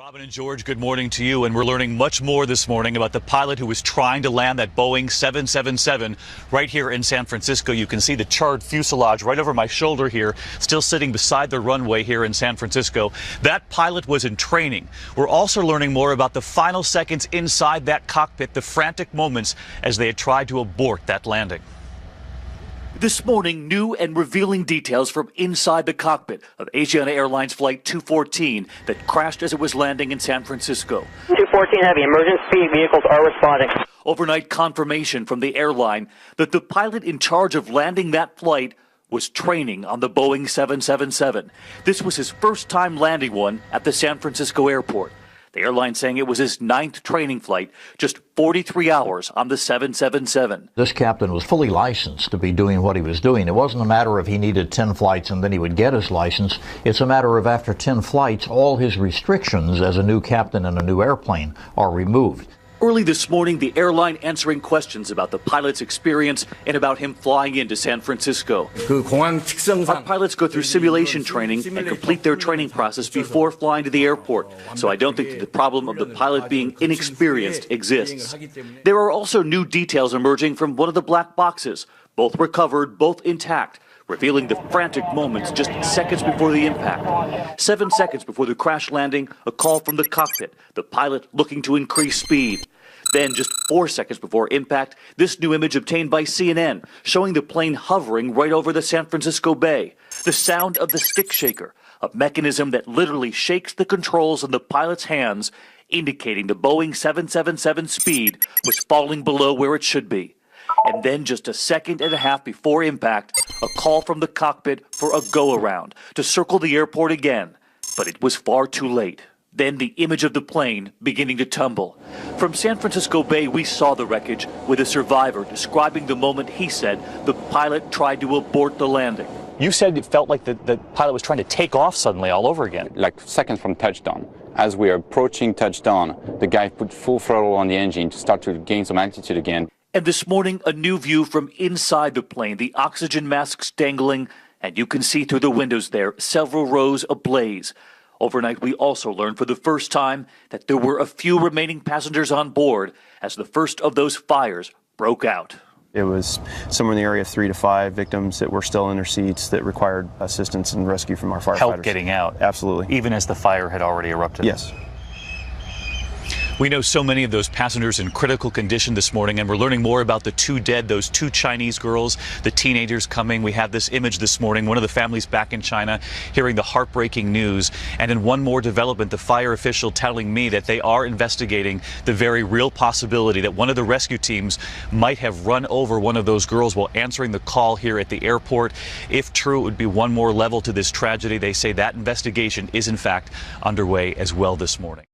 Robin and George, good morning to you. And we're learning much more this morning about the pilot who was trying to land that Boeing 777 right here in San Francisco. You can see the charred fuselage right over my shoulder here, still sitting beside the runway here in San Francisco. That pilot was in training. We're also learning more about the final seconds inside that cockpit, the frantic moments as they had tried to abort that landing. This morning, new and revealing details from inside the cockpit of Asiana Airlines Flight 214 that crashed as it was landing in San Francisco. 214 Heavy, emergency vehicles are responding. Overnight confirmation from the airline that the pilot in charge of landing that flight was training on the Boeing 777. This was his first time landing one at the San Francisco airport. The airline saying it was his 9th training flight, just 43 hours on the 777. This captain was fully licensed to be doing what he was doing. It wasn't a matter of he needed 10 flights and then he would get his license. It's a matter of after 10 flights, all his restrictions as a new captain in a new airplane are removed. Early this morning, the airline answering questions about the pilot's experience and about him flying into San Francisco. Our pilots go through simulation training and complete their training process before flying to the airport, so I don't think that the problem of the pilot being inexperienced exists. There are also new details emerging from one of the black boxes, both recovered, both intact, revealing the frantic moments just seconds before the impact. 7 seconds before the crash landing, a call from the cockpit, the pilot looking to increase speed. Then, just 4 seconds before impact, this new image obtained by CNN, showing the plane hovering right over the San Francisco Bay. The sound of the stick shaker, a mechanism that literally shakes the controls in the pilot's hands, indicating the Boeing 777 speed was falling below where it should be. And then just a second and a half before impact, a call from the cockpit for a go-around to circle the airport again. But it was far too late. Then the image of the plane beginning to tumble. From San Francisco Bay, we saw the wreckage with a survivor describing the moment he said the pilot tried to abort the landing. You said it felt like the pilot was trying to take off suddenly all over again. Like seconds from touchdown. As we are approaching touchdown, the guy put full throttle on the engine to start to gain some altitude again. And this morning, a new view from inside the plane, the oxygen masks dangling, and you can see through the windows there, several rows ablaze. Overnight, we also learned for the first time that there were a few remaining passengers on board as the first of those fires broke out. It was somewhere in the area of 3 to 5 victims that were still in their seats that required assistance and rescue from our firefighters. Help getting out. Absolutely. Even as the fire had already erupted. Yes. We know so many of those passengers in critical condition this morning, and we're learning more about the 2 dead, those 2 Chinese girls, the teenagers coming. We have this image this morning, one of the families back in China hearing the heartbreaking news. And in one more development, the fire official telling me that they are investigating the very real possibility that one of the rescue teams might have run over one of those girls while answering the call here at the airport. If true, it would be one more level to this tragedy. They say that investigation is in fact underway as well this morning.